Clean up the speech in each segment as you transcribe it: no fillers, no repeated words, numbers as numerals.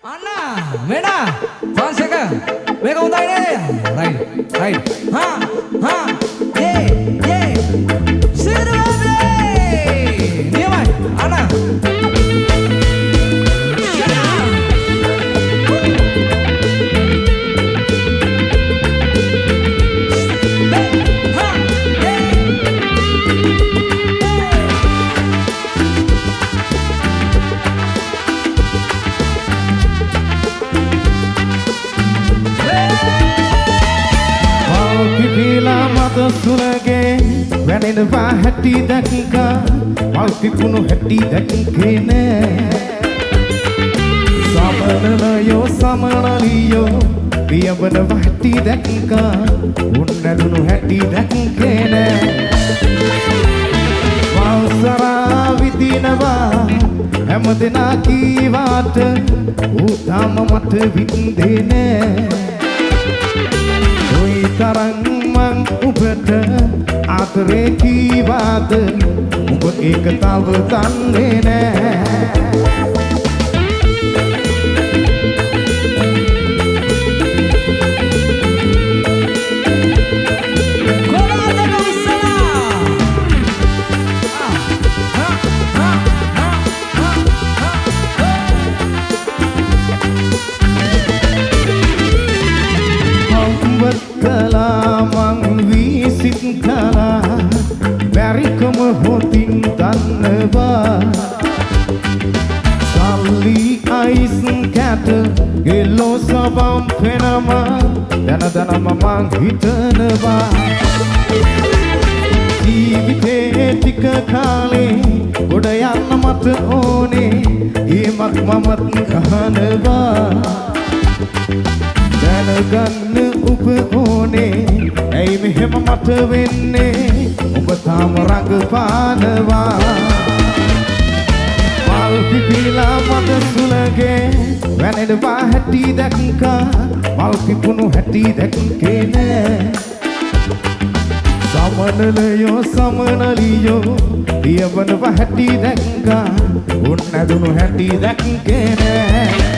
Anna, Mena, Franseka, Mega on right, yeah, sit near Anna. Sulage when in the vahati dakka malpipunu hatti dakkene samanaliyo piyavana vahati dakka unnadunu hatti dakkene valsara vidinawa hamadena kiwat utama mat vindene oi tarang උඹට ආතරේ කීවාද උඹ ඒක තව දන්නේ නෑ hotin tanwa salli ais cat gelo sabam phenama dana mamang hitanwa ජීවිතේ ටික කාලේ ගොඩ යන්න මට ඕනේ ඊමක් මමත් කහනවා දැනගන්න ඔබ ඕනේ ඇයි මෙහෙම මට වෙන්නේ ඔබ තාම රඟපානවා මල් පිපිලා මට සුලගේ වැනෙනවා හැටි දැක්කා මල් පිපුණු හැටි දැක්කේ නෑ සමනලයෝ සමනලියෝ පියවනවා හැටි දැක්කා උන්නදුණු හැටි දැක්කේ නෑ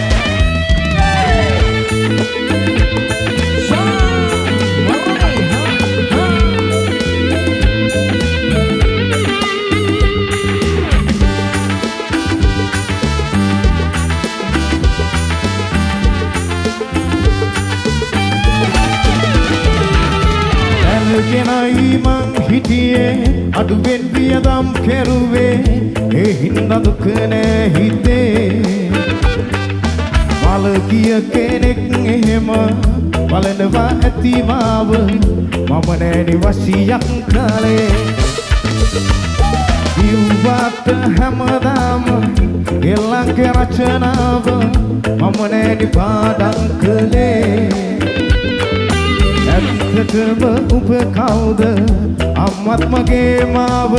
කෙනයි මං හිටියේ අඩුවෙන් වියදම් කෙරුවේ ඒ හින්දා දුක නෑ හිතේ මල කිය කෙනෙක් එහෙම බලනවා ඇති මාව මම නෑනේ වශියක් කලේ ඉව්වට හැමදාම එල්ලන්ගේ රචනාව මම නෑනේ පාඩම් කලේ ඇත්තටම ඔබ කවුද අම්මත් මගේ මාව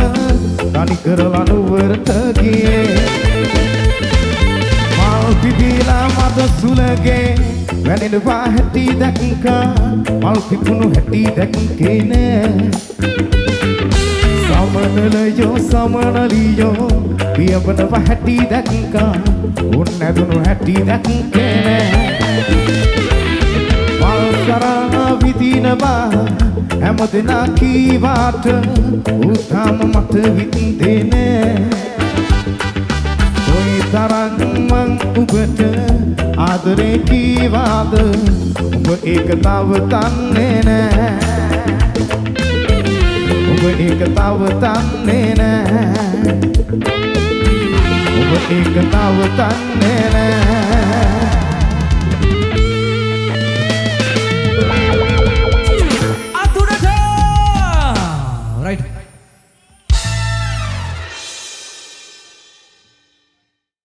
තනි කරලා නුවරට ගියේ මල් පිපිලා මද සුලගේ වැනෙනවා හැටි දැක්කා මල් පිපුණු හැටි දැක්කේ නෑ සමනලයෝ සමනලියෝ පියවනවා හැටි දැක්කා උන්නදුණු හැටි දැක්කේ නෑ මල්සරා විදිනවා හැමදෙනා කීවාට උතාම මට විඳින්නේ නෑ කොයි තරම් මං ඔබට ආදරේ කීවාද ඔබ ඒක තව දන්නේ නෑ ඔබ ඒක තව දන්නේ නෑ ඔබ ඒක තව දන්නේ නෑ